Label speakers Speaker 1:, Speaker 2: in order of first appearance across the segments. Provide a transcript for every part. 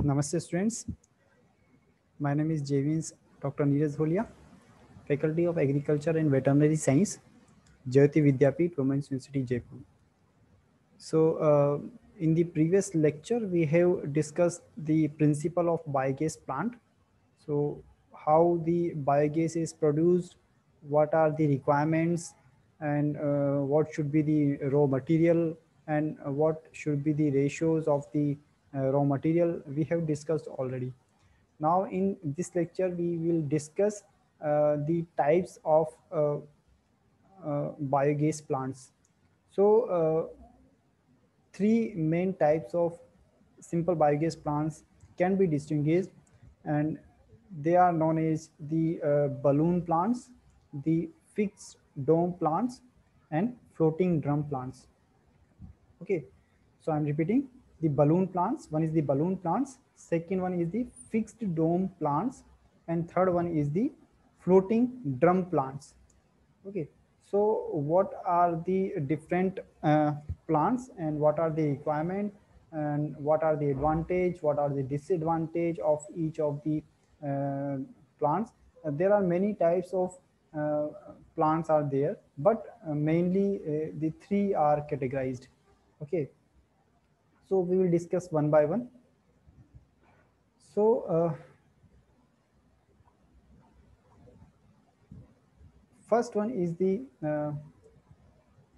Speaker 1: Namaste students, my name is Javins Dr. Neeraj Bholia, Faculty of Agriculture and Veterinary Science, Jayati Vidyapeeth, Women's University, Jaipur. So, in the previous lecture, we have discussed the principle of biogas plant. So, how the biogas is produced, what are the requirements, and what should be the raw material, and what should be the ratios of the raw material, we have discussed already. Now, in this lecture, we will discuss the types of biogas plants. So, three main types of simple biogas plants can be distinguished, and they are known as the balloon plants, the fixed dome plants, and floating drum plants. Okay, so I'm repeating the balloon plants. One is the balloon plants, second one is the fixed dome plants, and third one is the floating drum plants. Okay, so what are the different plants, and what are the requirement, and what are the advantage, what are the disadvantage of each of the uh, plants? There are many types of uh, plants are there, but mainly the three are categorized. Okay, so we will discuss one by one. So, first one is the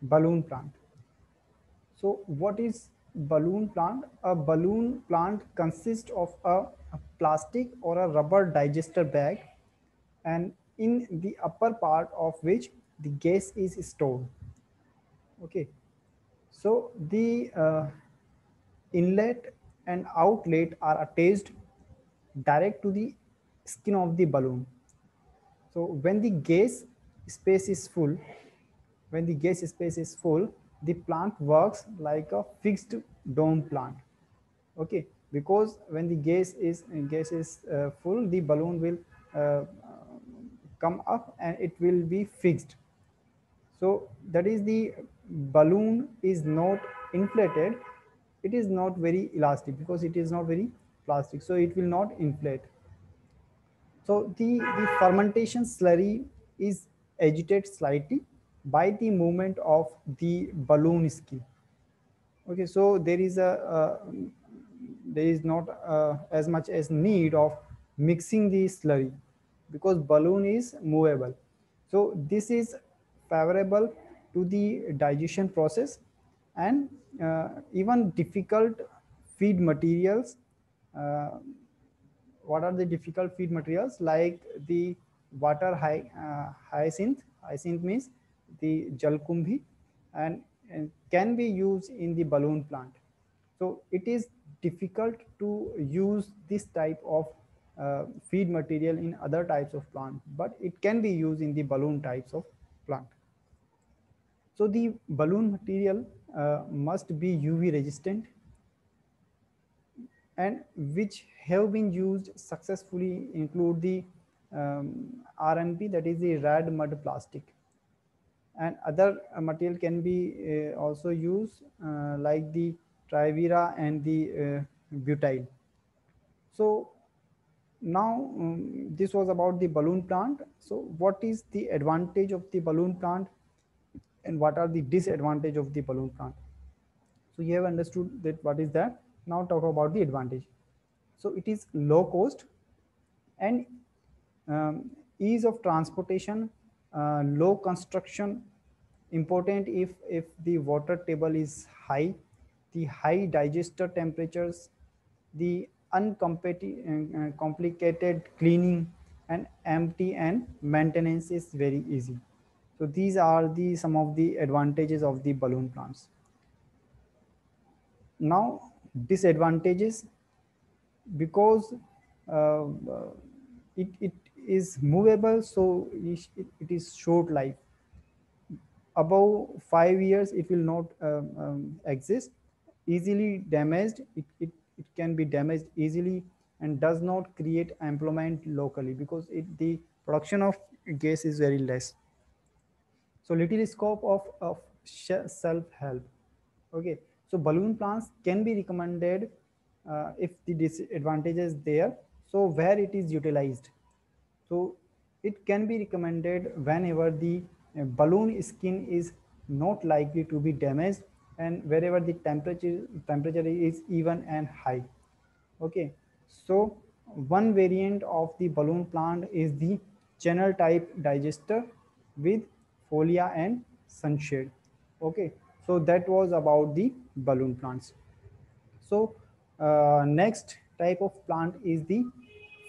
Speaker 1: balloon plant. So what is balloon plant? A balloon plant consists of a plastic or a rubber digester bag, and in the upper part of which the gas is stored. Okay, so the inlet and outlet are attached direct to the skin of the balloon. So when the gas space is full, when the gas space is full, the plant works like a fixed dome plant. Okay, because when the gas is full, the balloon will uh, come up and it will be fixed. So that is, the balloon is not inflated, it is not very elastic because it is not very plastic, so it will not inflate. So the fermentation slurry is agitated slightly by the movement of the balloon skin. Okay, so there is not as much as need of mixing the slurry because balloon is movable. So this is favorable to the digestion process, and even difficult feed materials. Uh, what are the difficult feed materials? Like the hyacinth means the jalkumbhi, and can be used in the balloon plant. So it is difficult to use this type of feed material in other types of plant, but it can be used in the balloon types of plant. So the balloon material must be UV resistant, and which have been used successfully include the RMP, that is the red mud plastic, and other material can be also used like the Trivera and the butyl. So now this was about the balloon plant. So what is the advantage of the balloon plant, and what are the disadvantage of the balloon plant? So you have understood that what is that. Now talk about the advantage. So it is low cost and um, ease of transportation, low construction, important if the water table is high, the high digester temperatures, the uncomplicated cleaning, and empty and maintenance is very easy. So these are the some of the advantages of the balloon plants. Now disadvantages, because uh, it is movable, so it is short life. Above 5 years it will not exist, easily damaged, it can be damaged easily, and does not create employment locally because the production of gas is very less. So little scope of self help. Okay, so balloon plants can be recommended if the disadvantage is there, so where it is utilized. So it can be recommended whenever the balloon skin is not likely to be damaged and wherever the temperature is even and high. Okay, so one variant of the balloon plant is the channel type digester with folia and sunshade. Okay, so that was about the balloon plants. So next type of plant is the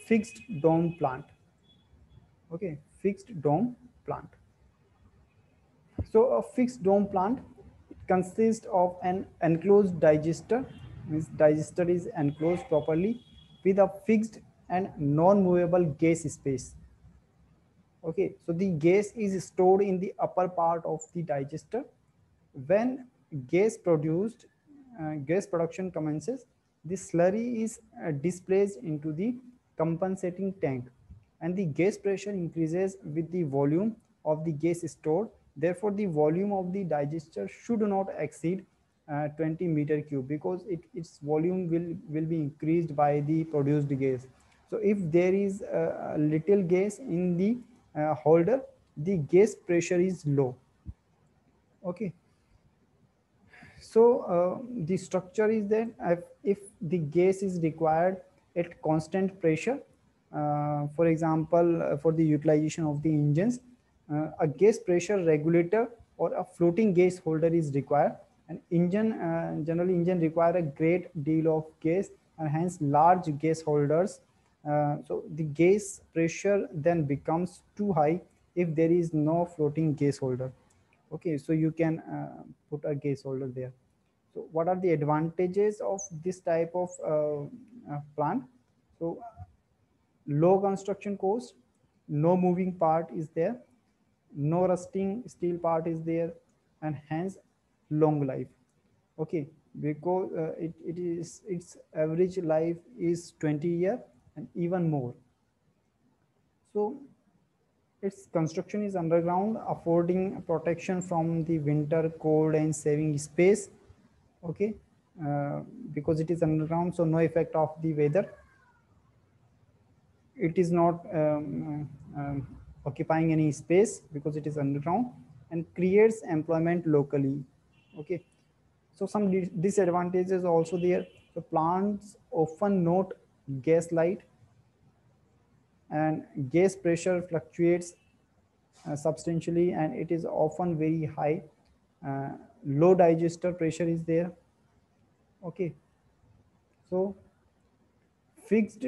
Speaker 1: fixed dome plant. Okay, fixed dome plant. So a fixed dome plant consists of an enclosed digester, means digester is enclosed properly with a fixed and non-movable gas space. Okay, so the gas is stored in the upper part of the digester. When gas production commences, the slurry is displaced into the compensating tank, and the gas pressure increases with the volume of the gas stored. Therefore, the volume of the digester should not exceed 20 meter cube, because its volume will be increased by the produced gas. So if there is a little gas in the holder, the gas pressure is low. Okay, so the structure is that if the gas is required at constant pressure, for example, for the utilization of the engines, a gas pressure regulator or a floating gas holder is required. An engine, generally engine require a great deal of gas and hence large gas holders. So the gas pressure then becomes too high if there is no floating gas holder. Okay, so you can put a gas holder there. So what are the advantages of this type of plant? So low construction cost, no moving part is there, no rusting steel part is there, and hence long life. Okay, because its average life is 20 year and even more. So its construction is underground, affording protection from the winter cold and saving space. Okay, uh, because it is underground, so no effect of the weather. It is not occupying any space because it is underground, and creates employment locally. Okay, so some disadvantages also there. So plants often note gas light, and gas pressure fluctuates substantially, and it is often very high. uh, Low digester pressure is there. Okay, so fixed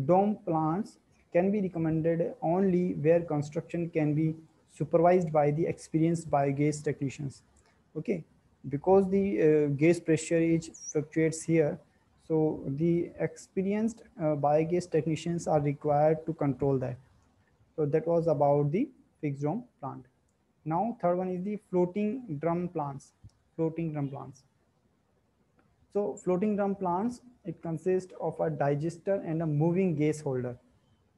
Speaker 1: dome plants can be recommended only where construction can be supervised by the experienced biogas technicians. Okay, because the gas pressure is fluctuates here, so the experienced biogas technicians are required to control that. So that was about the fixed dome plant. Now third one is the floating drum plants. Floating drum plants. So floating drum plants, it consists of a digester and a moving gas holder.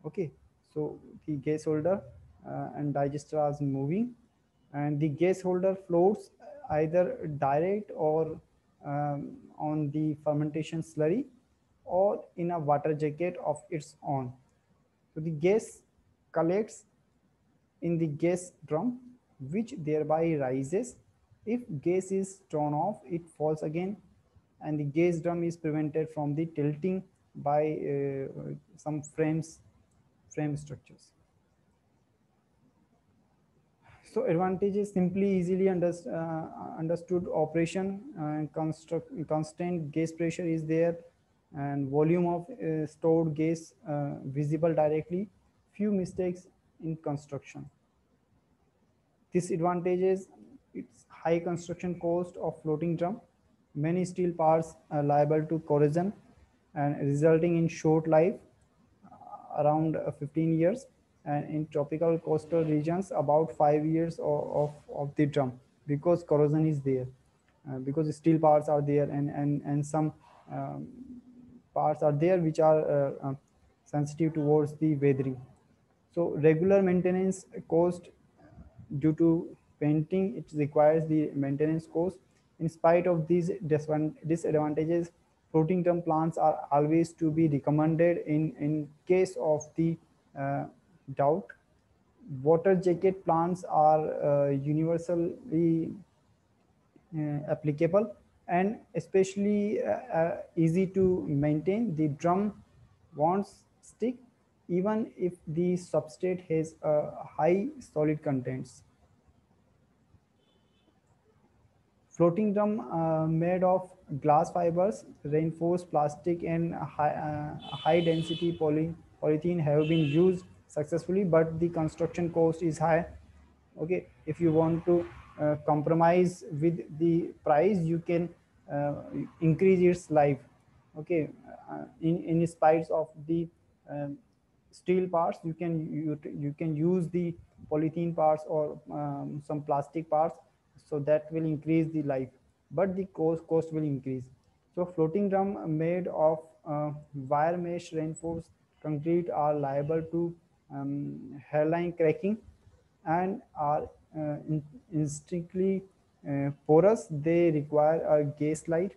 Speaker 1: Okay, so the gas holder and digester are moving, and the gas holder floats either direct or on the fermentation slurry or in a water jacket of its own. So the gas collects in the gas drum, which thereby rises. If gas is torn off, it falls again, and the gas drum is prevented from the tilting by some frame structures. So advantages: simply easily understood operation, and constant gas pressure is there, and volume of stored gas visible directly, few mistakes in construction. Disadvantages: its high construction cost of floating drum, many steel parts are liable to corrosion and resulting in short life, around 15 years, and in tropical coastal regions about 5 years of the drum, because corrosion is there, because steel parts are there, and some um, parts are there which are sensitive towards the weathering. So regular maintenance cost, due to painting, it requires the maintenance cost. In spite of these disadvantages, floating drum plants are always to be recommended in case of the uh, doubt. Water jacket plants are universally applicable and especially easy to maintain. The drum won't stick even if the substrate has high solid contents. Floating drum made of glass fibers, reinforced plastic, and high density polythene have been used successfully, but the construction cost is high. Okay, if you want to compromise with the price, you can uh, increase its life. Okay, in spite of the um, steel parts, you can use the polythene parts or some plastic parts, so that will increase the life, but the cost will increase. So floating drum made of wire mesh reinforced concrete are liable to hairline cracking and are intrinsically porous. They require a gas light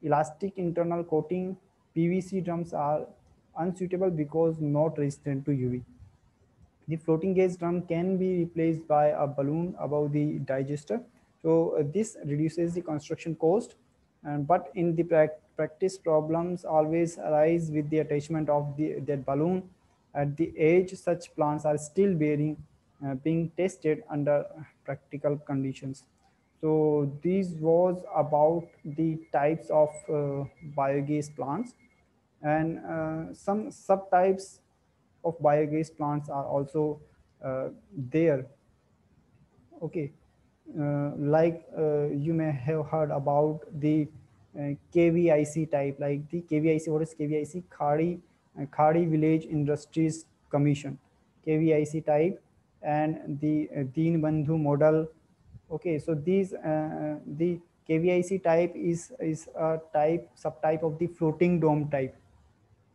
Speaker 1: elastic internal coating. PVC drums are unsuitable because not resistant to UV. The floating gauge drum can be replaced by a balloon above the digester. So this reduces the construction cost, but in the practice, problems always arise with the attachment of that balloon at the edge. Such plants are still being tested under practical conditions. So this was about the types of biogas plants, and some subtypes of biogas plants are also there. Okay, you may have heard about the KVIC type, like the KVIC. What is KVIC? Khadi Village Industries Commission, KVIC type, and the Deen Bandhu model. Okay, so the KVIC type is a subtype of the floating dome type.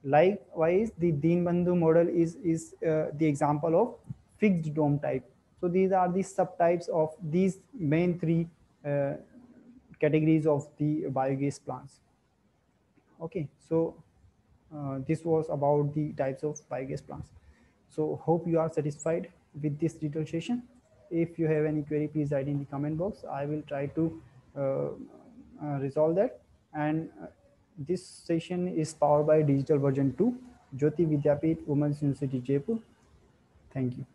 Speaker 1: Likewise, the Deen Bandhu model is the example of fixed dome type. So these are the subtypes of these main three uh, categories of the biogas plants. Okay, so this was about the types of biogas plants. So hope you are satisfied with this detailed session. If you have any query, please write in the comment box. I will try to resolve that. And this session is powered by Digital Version 2, Jyoti Vidyapeeth Women's University Jaipur. Thank you.